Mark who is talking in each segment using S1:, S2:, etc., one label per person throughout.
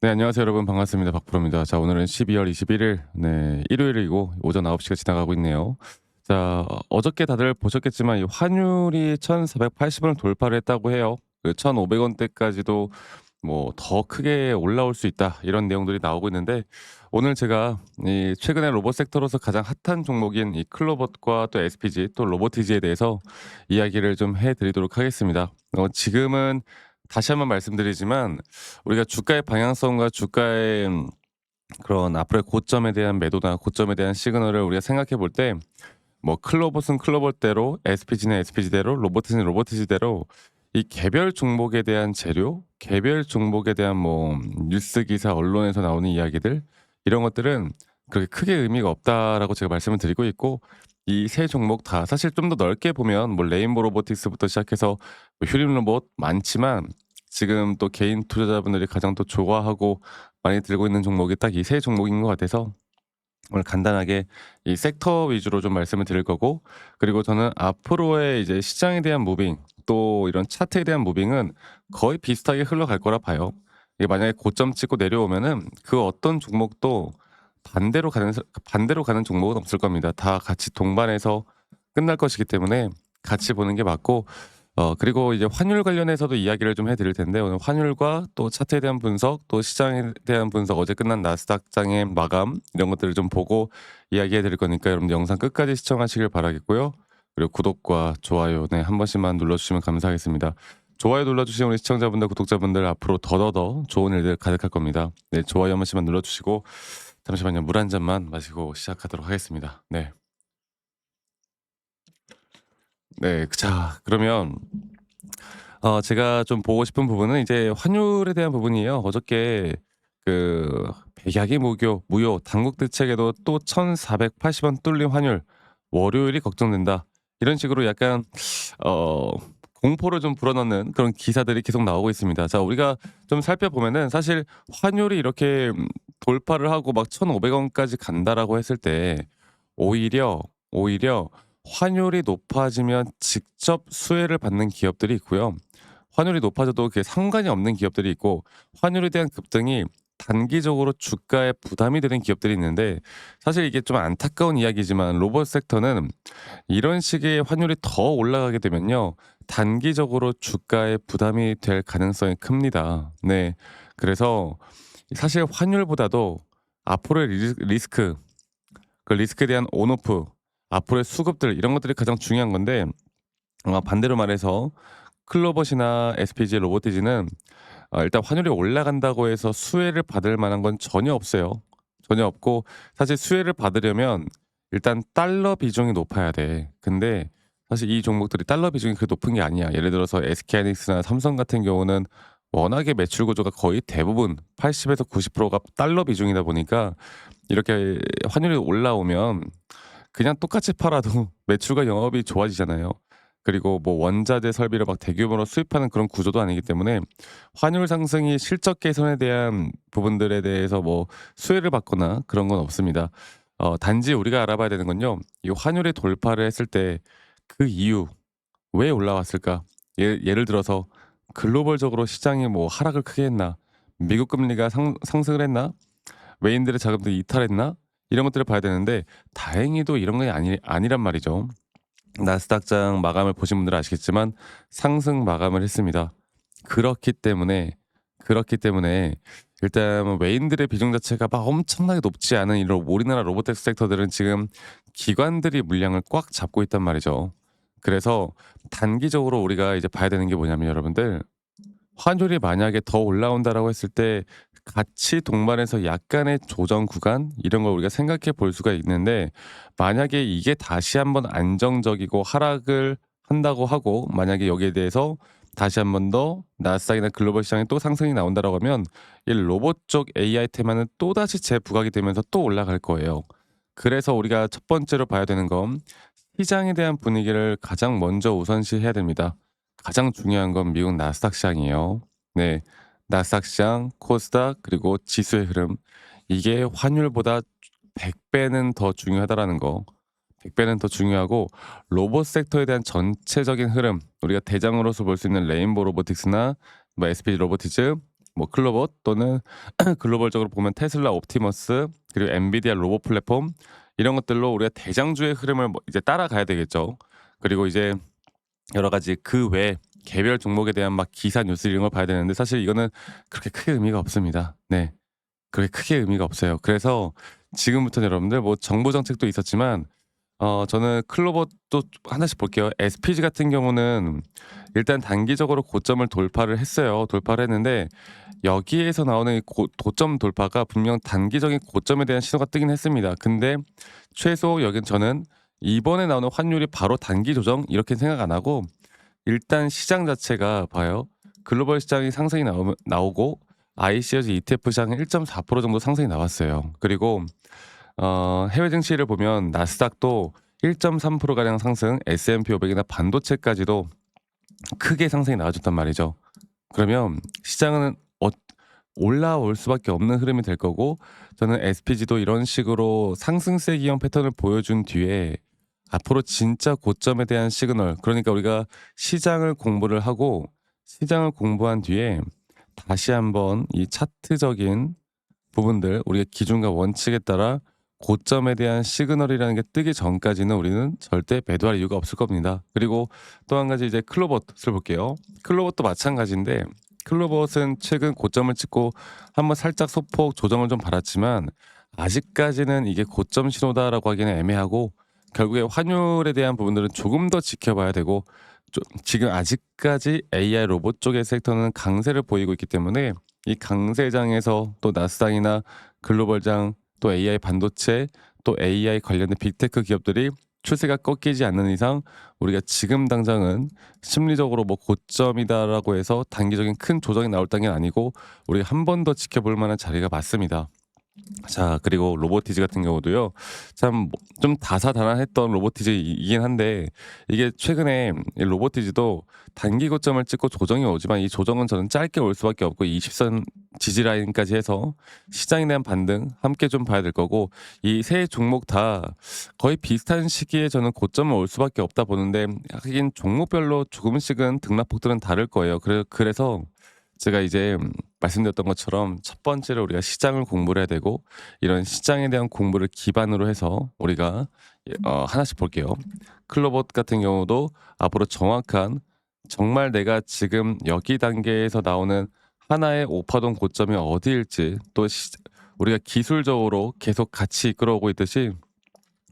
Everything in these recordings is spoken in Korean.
S1: 네, 안녕하세요 여러분. 반갑습니다. 박프로입니다. 자, 오늘은 12월 21일 일요일이고 오전 9 시가 지나가고 있네요. 자, 어저께 다들 보셨겠지만 이 환율이 1,480 원을 돌파를 했다고 해요. 그 1,500 원대까지도 뭐 더 크게 올라올 수 있다, 이런 내용들이 나오고 있는데, 오늘 제가 이 최근에 로봇 섹터로서 가장 핫한 종목인 이 클로봇과 또 SPG 또 로보티지에 대해서 이야기를 좀 해 드리도록 하겠습니다. 지금은 다시 한번 말씀드리지만, 우리가 주가의 방향성과 주가의 그런 앞으로의 고점에 대한 매도나 고점에 대한 시그널을 우리가 생각해 볼 때, 뭐 클로봇은 클로봇대로, SPG는 SPG대로, 로보티지는 로보티지대로 이 개별 종목에 대한 재료, 개별 종목에 대한 뭐 뉴스 기사, 언론에서 나오는 이야기들, 이런 것들은 그렇게 크게 의미가 없다라고 제가 말씀을 드리고 있고, 이 세 종목 다 사실 좀 더 넓게 보면 뭐 레인보 로보틱스부터 시작해서 뭐 휴림 로봇 많지만, 지금 또 개인 투자자분들이 가장 또 좋아하고 많이 들고 있는 종목이 딱 이 세 종목인 것 같아서 오늘 간단하게 이 섹터 위주로 좀 말씀을 드릴 거고, 그리고 저는 앞으로의 이제 시장에 대한 무빙, 또 이런 차트에 대한 무빙은 거의 비슷하게 흘러갈 거라 봐요. 이게 만약에 고점 찍고 내려오면은 그 어떤 종목도 반대로 가는 종목은 없을 겁니다. 다 같이 동반해서 끝날 것이기 때문에 같이 보는 게 맞고, 그리고 이제 환율 관련해서도 이야기를 좀 해 드릴 텐데, 오늘 환율과 또 차트에 대한 분석, 또 시장에 대한 분석, 어제 끝난 나스닥장의 마감, 이런 것들을 좀 보고 이야기해 드릴 거니까 여러분들 영상 끝까지 시청하시길 바라겠고요. 그리고 구독과 좋아요, 네, 한 번씩만 눌러 주시면 감사하겠습니다. 좋아요 눌러 주신 우리 시청자분들, 구독자분들 앞으로 더더더 좋은 일들 가득할 겁니다. 네, 좋아요 한 번씩만 눌러 주시고, 잠시만요. 물 한 잔만 마시고 시작하도록 하겠습니다. 네. 네. 자, 그러면 제가 좀 보고 싶은 부분은 이제 환율에 대한 부분이에요. 어저께 그 백약이 무효 당국 대책에도 또 1,480원 뚫린 환율, 월요일이 걱정된다, 이런 식으로 약간 어 공포를 좀 불어넣는 그런 기사들이 계속 나오고 있습니다. 자, 우리가 좀 살펴보면은 사실 환율이 이렇게 돌파를 하고 막 1,500 원까지 간다라고 했을 때, 오히려 환율이 높아지면 직접 수혜를 받는 기업들이 있고요. 환율이 높아져도 그게 상관이 없는 기업들이 있고, 환율에 대한 급등이 단기적으로 주가에 부담이 되는 기업들이 있는데, 사실 이게 좀 안타까운 이야기지만 로봇 섹터는 이런 식의 환율이 더 올라가게 되면요, 단기적으로 주가에 부담이 될 가능성이 큽니다. 네. 그래서 사실 환율보다도 앞으로의 리스크, 그 리스크에 대한 온오프, 앞으로의 수급들, 이런 것들이 가장 중요한 건데, 반대로 말해서 클로봇이나 SPG, 로보티지는 일단 환율이 올라간다고 해서 수혜를 받을 만한 건 전혀 없어요. 전혀 없고, 사실 수혜를 받으려면 일단 달러 비중이 높아야 돼. 근데 사실 이 종목들이 달러 비중이 그렇게 높은 게 아니야. 예를 들어서 SK하이닉스나 삼성 같은 경우는 워낙에 매출 구조가 거의 대부분 80에서 90%가 달러 비중이다 보니까, 이렇게 환율이 올라오면 그냥 똑같이 팔아도 매출과 영업이 좋아지잖아요. 그리고 뭐 원자재 설비를 막 대규모로 수입하는 그런 구조도 아니기 때문에, 환율 상승이 실적 개선에 대한 부분들에 대해서 뭐 수혜를 받거나 그런 건 없습니다. 단지 우리가 알아봐야 되는 건요, 이 환율이 돌파를 했을 때 그 이유, 왜 올라왔을까? 예를 들어서 글로벌적으로 시장이 뭐 하락을 크게 했나? 미국 금리가 상승을 했나? 외인들의 자금들이 이탈했나? 이런 것들을 봐야 되는데, 다행히도 이런 게 아니란 말이죠. 나스닥장 마감을 보신 분들은 아시겠지만 상승 마감을 했습니다. 그렇기 때문에 일단 외인들의 비중 자체가 막 엄청나게 높지 않은 이런 우리나라 로보텍 섹터들은 지금 기관들이 물량을 꽉 잡고 있단 말이죠. 그래서 단기적으로 우리가 이제 봐야 되는 게 뭐냐면, 여러분들, 환율이 만약에 더 올라온다라고 했을 때 같이 동반해서 약간의 조정 구간, 이런 걸 우리가 생각해 볼 수가 있는데, 만약에 이게 다시 한번 안정적이고 하락을 한다고 하고, 만약에 여기에 대해서 다시 한번 더 나스닥이나 글로벌 시장에 또 상승이 나온다라고 하면, 이 로봇 쪽 AI 테마는 또다시 재부각이 되면서 또 올라갈 거예요. 그래서 우리가 첫 번째로 봐야 되는 건 시장에 대한 분위기를 가장 먼저 우선시해야 됩니다. 가장 중요한 건 미국 나스닥 시장이에요. 네. 나스닥 시장, 코스닥, 그리고 지수의 흐름. 이게 환율보다 100배는 더 중요하다라는 거. 100배는 더 중요하고, 로봇 섹터에 대한 전체적인 흐름, 우리가 대장으로서 볼 수 있는 레인보우 로보틱스나 뭐 SPG 로보티즈, 뭐 클로봇 또는 글로벌적으로 보면 테슬라 옵티머스 그리고 엔비디아 로봇 플랫폼 이런 것들로 우리가 대장주의 흐름을 뭐 이제 따라가야 되겠죠. 그리고 이제 여러 가지 그 외 개별 종목에 대한 막 기사 뉴스 이런 걸 봐야 되는데 사실 이거는 그렇게 크게 의미가 없습니다. 네. 그렇게 크게 의미가 없어요. 그래서 지금부터는 여러분들 뭐 정부 정책도 있었지만 저는 클로버도 하나씩 볼게요. SPG 같은 경우는 일단 단기적으로 고점을 돌파를 했어요. 돌파를 했는데 여기에서 나오는 이 고점 돌파가 분명 단기적인 고점에 대한 신호가 뜨긴 했습니다. 근데 최소 여긴 저는 이번에 나오는 환율이 바로 단기 조정 이렇게 생각 안 하고 일단 시장 자체가 봐요. 글로벌 시장이 상승이 나오고 ICO즈 ETF 시장은 1.4% 정도 상승이 나왔어요. 그리고 해외 증시를 보면 나스닥도 1.3% 가량 상승, S&P 500이나 반도체까지도 크게 상승이 나와줬단 말이죠. 그러면 시장은 올라올 수밖에 없는 흐름이 될 거고 저는 SPG도 이런 식으로 상승세 기형 패턴을 보여준 뒤에 앞으로 진짜 고점에 대한 시그널 그러니까 우리가 시장을 공부를 하고 시장을 공부한 뒤에 다시 한번 이 차트적인 부분들 우리가 기준과 원칙에 따라 고점에 대한 시그널이라는 게 뜨기 전까지는 우리는 절대 매도할 이유가 없을 겁니다. 그리고 또 한 가지 이제 클로봇을 볼게요. 클로봇도 마찬가지인데 클로봇은 최근 고점을 찍고 한번 살짝 소폭 조정을 좀 받았지만 아직까지는 이게 고점 신호다라고 하기는 애매하고 결국에 환율에 대한 부분들은 조금 더 지켜봐야 되고 지금 아직까지 AI 로봇 쪽의 섹터는 강세를 보이고 있기 때문에 이 강세장에서 또 나스닥이나 글로벌장 또 AI 반도체 또 AI 관련된 빅테크 기업들이 추세가 꺾이지 않는 이상 우리가 지금 당장은 심리적으로 뭐 고점이다라고 해서 단기적인 큰 조정이 나올 단계는 아니고 우리가 한 번 더 지켜볼 만한 자리가 맞습니다. 자 그리고 로보티즈 같은 경우도요. 참 좀 다사다난했던 로보티즈이긴 한데 이게 최근에 이 로보티즈도 단기 고점을 찍고 조정이 오지만 이 조정은 저는 짧게 올 수밖에 없고 20선 지지 라인까지 해서 시장에 대한 반등 함께 좀 봐야 될 거고 이 세 종목 다 거의 비슷한 시기에 저는 고점을 올 수밖에 없다 보는데 하긴 종목별로 조금씩은 등락폭들은 다를 거예요. 그래서 제가 이제 말씀드렸던 것처럼 첫 번째로 우리가 시장을 공부를 해야 되고 이런 시장에 대한 공부를 기반으로 해서 우리가 하나씩 볼게요. 클로봇 같은 경우도 앞으로 정확한 정말 내가 지금 여기 단계에서 나오는 하나의 오파동 고점이 어디일지 또 우리가 기술적으로 계속 같이 이끌어오고 있듯이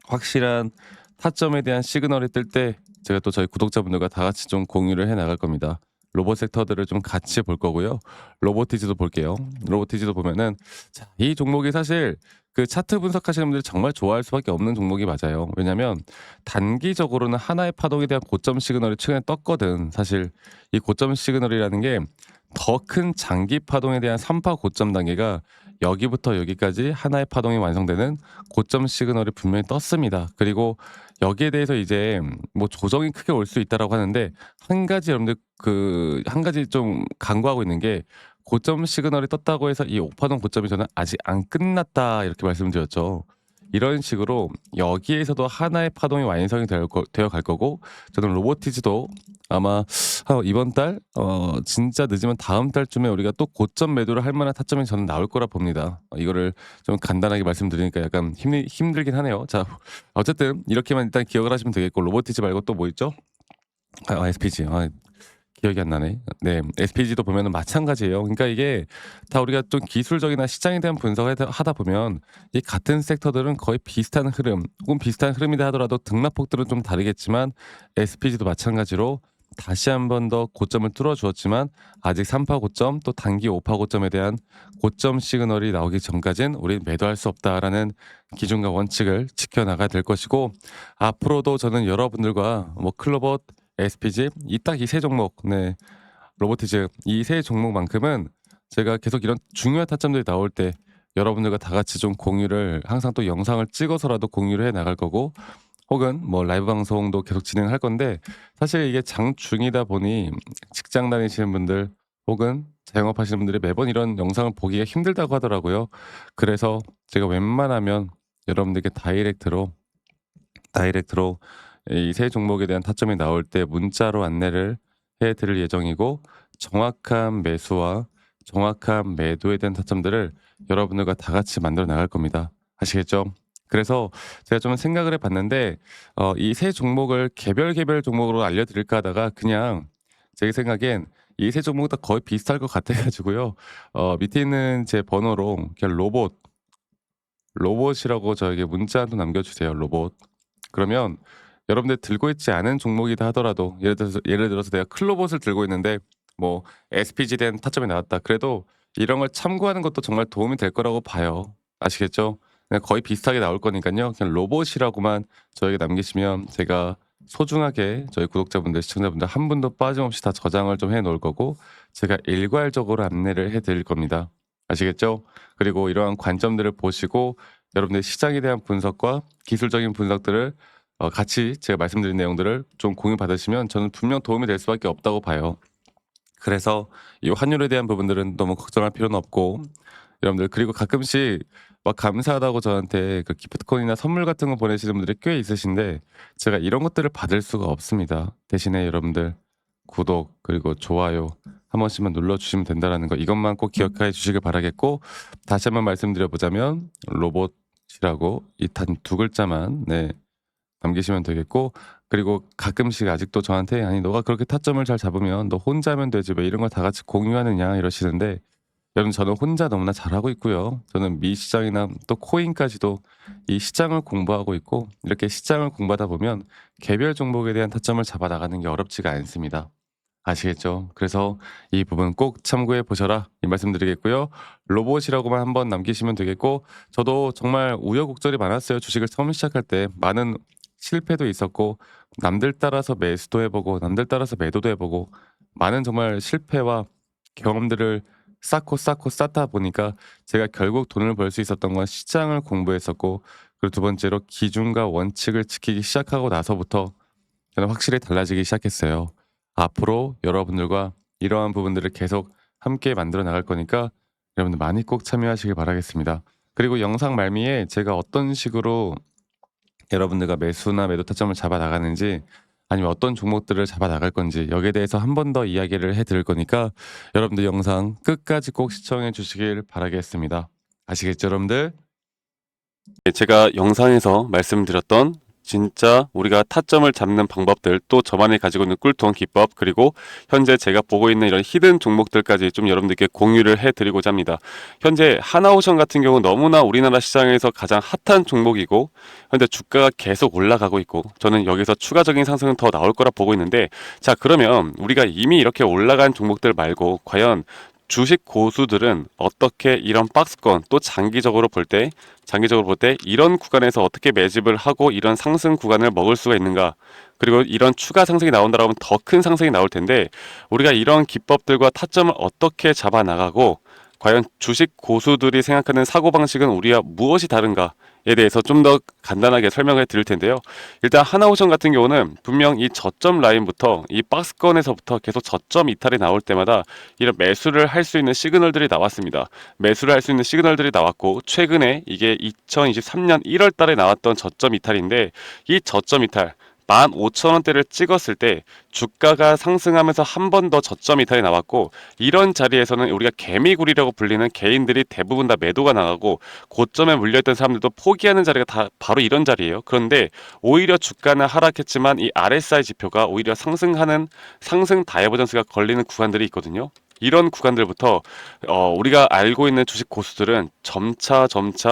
S1: 확실한 타점에 대한 시그널이 뜰 때 제가 또 저희 구독자분들과 다 같이 좀 공유를 해 나갈 겁니다. 로봇 섹터들을 좀 같이 볼 거고요. 로보티즈도 볼게요. 로보티즈도 보면은 자, 이 종목이 사실 그 차트 분석하시는 분들이 정말 좋아할 수밖에 없는 종목이 맞아요. 왜냐하면 단기적으로는 하나의 파동에 대한 고점 시그널이 최근에 떴거든. 사실 이 고점 시그널이라는 게 더 큰 장기 파동에 대한 3파 고점 단계가 여기부터 여기까지 하나의 파동이 완성되는 고점 시그널이 분명히 떴습니다. 그리고 여기에 대해서 이제 뭐 조정이 크게 올 수 있다라고 하는데 한 가지 여러분들 그 한 가지 좀 간구하고 있는 게 고점 시그널이 떴다고 해서 이 오파동 고점이 저는 아직 안 끝났다 이렇게 말씀드렸죠. 이런 식으로 여기에서도 하나의 파동이 완성이 되어 갈 거고 저는 로보티즈도 아마 이번 달 진짜 늦으면 다음 달쯤에 우리가 또 고점 매도를 할 만한 타점이 저는 나올 거라 봅니다. 이거를 좀 간단하게 말씀드리니까 약간 힘들긴 하네요. 자 어쨌든 이렇게만 일단 기억을 하시면 되겠고 로보티즈 말고 또 뭐 있죠? SPG. 기억이 안 나네. 네. SPG도 보면은 마찬가지예요. 그러니까 이게 다 우리가 좀 기술적이나 시장에 대한 분석을 하다 보면 이 같은 섹터들은 거의 비슷한 흐름 혹은 비슷한 흐름이다 하더라도 등락폭들은 좀 다르겠지만 SPG도 마찬가지로 다시 한 번 더 고점을 뚫어 주었지만 아직 3파 고점 또 단기 5파 고점에 대한 고점 시그널이 나오기 전까지는 우리는 매도할 수 없다라는 기준과 원칙을 지켜나가야 될 것이고 앞으로도 저는 여러분들과 뭐 클로봇 SPG 딱 이 세 종목 네 로보티즈 이 세 종목만큼은 제가 계속 이런 중요한 타점들이 나올 때 여러분들과 다 같이 좀 공유를 항상 또 영상을 찍어서라도 공유를 해 나갈 거고 혹은 뭐 라이브 방송도 계속 진행할 건데 사실 이게 장중이다 보니 직장 다니시는 분들 혹은 자영업하시는 분들이 매번 이런 영상을 보기가 힘들다고 하더라고요. 그래서 제가 웬만하면 여러분들께 다이렉트로 이 세 종목에 대한 타점이 나올 때 문자로 안내를 해 드릴 예정이고 정확한 매수와 정확한 매도에 대한 타점들을 여러분들과 다 같이 만들어 나갈 겁니다. 아시겠죠? 그래서 제가 좀 생각을 해 봤는데 이 세 종목을 개별 종목으로 알려드릴까 하다가 그냥 제 생각엔 이 세 종목 다 거의 비슷할 것 같아 가지고요. 밑에 있는 제 번호로 그냥 로봇이라고 저에게 문자 한 통 남겨 주세요, 로봇. 그러면 여러분들 들고 있지 않은 종목이다 하더라도 예를 들어서 내가 클로봇을 들고 있는데 뭐 SPG에 대한 타점이 나왔다. 그래도 이런 걸 참고하는 것도 정말 도움이 될 거라고 봐요. 아시겠죠? 그냥 거의 비슷하게 나올 거니깐요. 그냥 로봇이라고만 저에게 남기시면 제가 소중하게 저희 구독자분들, 시청자분들 한 분도 빠짐없이 다 저장을 좀 해 놓을 거고 제가 일괄적으로 안내를 해 드릴 겁니다. 아시겠죠? 그리고 이러한 관점들을 보시고 여러분들의 시장에 대한 분석과 기술적인 분석들을 같이 제가 말씀드린 내용들을 좀 공유받으시면 저는 분명 도움이 될 수밖에 없다고 봐요. 그래서 이 환율에 대한 부분들은 너무 걱정할 필요는 없고 여러분들 그리고 가끔씩 막 감사하다고 저한테 그 기프트콘이나 선물 같은 거 보내시는 분들이 꽤 있으신데 제가 이런 것들을 받을 수가 없습니다. 대신에 여러분들 구독 그리고 좋아요 한 번씩만 눌러주시면 된다라는 거 이것만 꼭 기억해 주시길 바라겠고 다시 한번 말씀드려 보자면 로봇이라고 이 단 두 글자만 남기시면 되겠고 그리고 가끔씩 아직도 저한테 "아니 너가 그렇게 타점을 잘 잡으면 너 혼자 하면 되지 왜 이런 걸 다 같이 공유하느냐." 이러시는데 여러분 저는 혼자 너무나 잘하고 있고요. 저는 미 시장이나 또 코인까지도 이 시장을 공부하고 있고 이렇게 시장을 공부하다 보면 개별 종목에 대한 타점을 잡아 나가는 게 어렵지가 않습니다. 아시겠죠? 그래서 이 부분 꼭 참고해 보셔라 이 말씀 드리겠고요. 로봇이라고만 한번 남기시면 되겠고 저도 정말 우여곡절이 많았어요. 주식을 처음 시작할 때 많은 실패도 있었고 남들 따라서 매수도 해 보고 남들 따라서 매도도 해 보고 많은 정말 실패와 경험들을 쌓고 쌓다 보니까 제가 결국 돈을 벌 수 있었던 건 시장을 공부했었고 그리고 두 번째로 기준과 원칙을 지키기 시작하고 나서부터 저는 확실히 달라지기 시작했어요. 앞으로 여러분들과 이러한 부분들을 계속 함께 만들어 나갈 거니까 여러분들 많이 꼭 참여하시길 바라겠습니다. 그리고 영상 말미에 제가 어떤 식으로 여러분들과 매수나 매도 타점을 잡아 나가는지 아니면 어떤 종목들을 잡아 나갈 건지 여기에 대해서 한 번 더 이야기를 해 드릴 거니까 여러분들 영상 끝까지 꼭 시청해 주시길 바라겠습니다. 아시겠죠, 여러분들?
S2: 제가 영상에서 말씀드렸던 진짜 우리가 타점을 잡는 방법들 또 저만이 가지고 있는 꿀통 기법 그리고 현재 제가 보고 있는 이런 히든 종목들까지 좀 여러분들께 공유를 해드리고자 합니다. 현재 하나오션 같은 경우 너무나 우리나라 시장에서 가장 핫한 종목이고 현재 주가가 계속 올라가고 있고 저는 여기서 추가적인 상승은 더 나올 거라 보고 있는데 자 그러면 우리가 이미 이렇게 올라간 종목들 말고 과연 주식 고수들은 어떻게 이런 박스권 또 장기적으로 볼 때 이런 구간에서 어떻게 매집을 하고 이런 상승 구간을 먹을 수가 있는가 그리고 이런 추가 상승이 나온다고 하면 더 큰 상승이 나올 텐데 우리가 이런 기법들과 타점을 어떻게 잡아 나가고 과연 주식 고수들이 생각하는 사고방식은 우리와 무엇이 다른가에 대해서 좀 더 간단하게 설명을 드릴 텐데요. 일단 하나오션 같은 경우는 분명 이 저점 라인부터 이 박스권에서부터 계속 저점 이탈이 나올 때마다 이런 매수를 할 수 있는 시그널들이 나왔습니다. 매수를 할 수 있는 시그널들이 나왔고 최근에 이게 2023년 1월 달에 나왔던 저점 이탈인데 이 저점 이탈 15,000원대를 찍었을 때 주가가 상승하면서 한 번 더 저점 이탈이 나왔고 이런 자리에서는 우리가 개미굴이라고 불리는 개인들이 대부분 다 매도가 나가고 고점에 물려있던 사람들도 포기하는 자리가 다 바로 이런 자리예요. 그런데 오히려 주가는 하락했지만 이 RSI 지표가 오히려 상승하는 상승 다이버전스가 걸리는 구간들이 있거든요. 이런 구간들부터 우리가 알고 있는 주식 고수들은 점차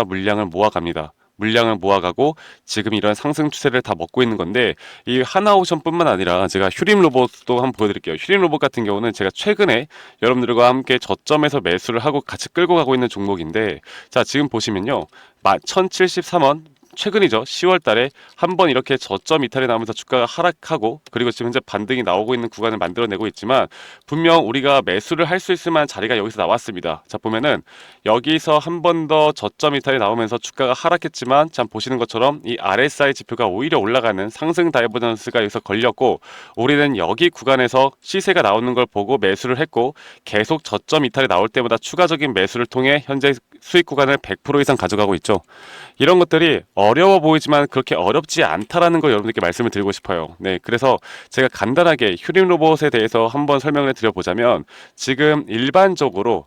S2: 물량을 모아갑니다. 물량을 모아가고 지금 이런 상승 추세를 다 먹고 있는 건데 이 하나오션뿐만 아니라 제가 휴림 로봇도 한번 보여드릴게요. 휴림 로봇 같은 경우는 제가 최근에 여러분들과 함께 저점에서 매수를 하고 같이 끌고 가고 있는 종목인데 자 지금 보시면요 1073원 최근이죠. 10월 달에 한번 이렇게 저점 이탈이 나오면서 주가가 하락하고 그리고 지금 현재 반등이 나오고 있는 구간을 만들어내고 있지만 분명 우리가 매수를 할 수 있을 만한 자리가 여기서 나왔습니다. 자 보면은 여기서 한 번 더 저점 이탈이 나오면서 주가가 하락했지만 참 보시는 것처럼 이 RSI 지표가 오히려 올라가는 상승 다이버전스가 여기서 걸렸고 우리는 여기 구간에서 시세가 나오는 걸 보고 매수를 했고 계속 저점 이탈이 나올 때마다 추가적인 매수를 통해 현재 수익 구간을 100% 이상 가져가고 있죠. 이런 것들이 어려워 보이지만 그렇게 어렵지 않다라는 걸 여러분들께 말씀을 드리고 싶어요. 네, 그래서 제가 간단하게 휴림 로봇에 대해서 한번 설명을 드려보자면 지금 일반적으로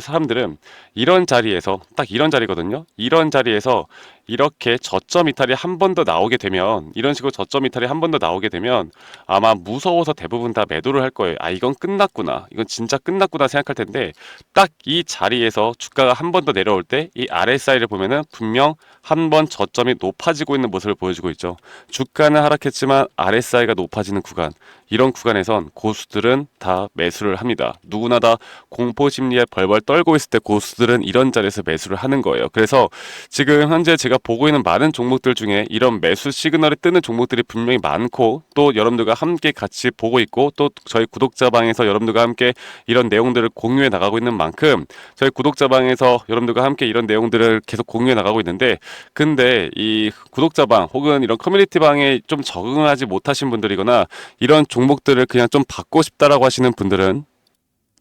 S2: 사람들은 이런 자리에서 딱 이런 자리거든요. 이런 자리에서 이렇게 저점 이탈이 한 번 더 나오게 되면 이런 식으로 저점 이탈이 한 번 더 나오게 되면 아마 무서워서 대부분 다 매도를 할 거예요. 아, 이건 끝났구나. 이건 진짜 끝났구나 생각할 텐데 딱 이 자리에서 주가가 한 번 더 내려올 때 이 RSI를 보면은 분명 한 번 저점이 높아지고 있는 모습을 보여주고 있죠. 주가는 하락했지만 RSI가 높아지는 구간, 이런 구간에선 고수들은 다 매수를 합니다. 누구나 다 공포 심리에 벌벌 떨고 있을 때 고수들은 이런 자리에서 매수를 하는 거예요. 그래서 지금 현재 제가 보고 있는 많은 종목들 중에 이런 매수 시그널이 뜨는 종목들이 분명히 많고, 또 여러분들과 함께 같이 보고 있고, 또 저희 구독자방에서 여러분들과 함께 이런 내용들을 공유해 나가고 있는 만큼 저희 구독자방에서 여러분들과 함께 이런 내용들을 계속 공유해 나가고 있는데, 근데 이 구독자방 혹은 이런 커뮤니티방에 좀 적응하지 못하신 분들이거나 이런 종목들을 그냥 좀 받고 싶다라고 하시는 분들은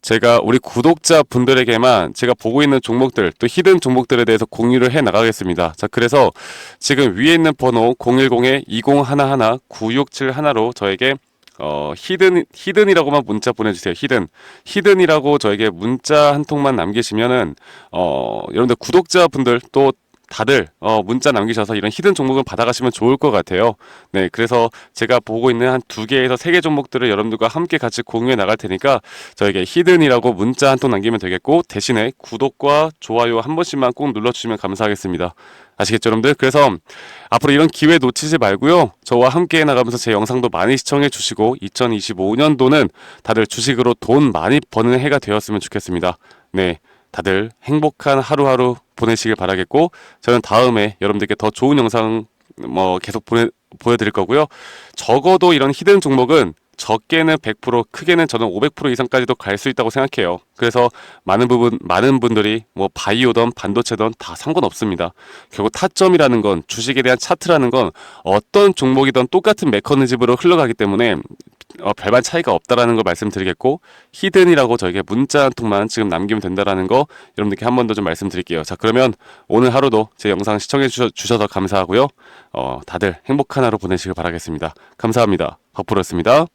S2: 제가 우리 구독자 분들에게만 제가 보고 있는 종목들, 또 히든 종목들에 대해서 공유를 해 나가겠습니다. 자, 그래서 지금 위에 있는 번호 010-2011-9671로 저에게 히든이라고만 문자 보내주세요. 히든이라고 저에게 문자 한 통만 남기시면은 여러분들 구독자분들 또 다들 문자 남기셔서 이런 히든 종목을 받아가시면 좋을 것 같아요. 네, 그래서 제가 보고 있는 한 2개에서 3개 종목들을 여러분들과 함께 같이 공유해 나갈 테니까 저에게 히든이라고 문자 한 통 남기면 되겠고, 대신에 구독과 좋아요 한 번씩만 꼭 눌러주시면 감사하겠습니다. 아시겠죠, 여러분들? 그래서 앞으로 이런 기회 놓치지 말고요. 저와 함께 나가면서 제 영상도 많이 시청해 주시고 2025년도는 다들 주식으로 돈 많이 버는 해가 되었으면 좋겠습니다. 네, 다들 행복한 하루하루 보내시길 바라겠고, 저는 다음에 여러분들께 더 좋은 영상 계속 보여드릴 거고요. 적어도 이런 히든 종목은 적게는 100%, 크게는 저는 500% 이상까지도 갈 수 있다고 생각해요. 그래서 많은 분들이 바이오든 반도체든 다 상관없습니다. 결국 타점이라는 건, 주식에 대한 차트라는 건 어떤 종목이든 똑같은 메커니즘으로 흘러가기 때문에 별반 차이가 없다라는 걸 말씀드리겠고, 히든이라고 저에게 문자 한 통만 지금 남기면 된다라는 거 여러분들께 한 번 더 좀 말씀드릴게요. 자, 그러면 오늘 하루도 제 영상 시청해 주셔서 감사하고요. 다들 행복한 하루 보내시길 바라겠습니다. 감사합니다. 박프로였습니다.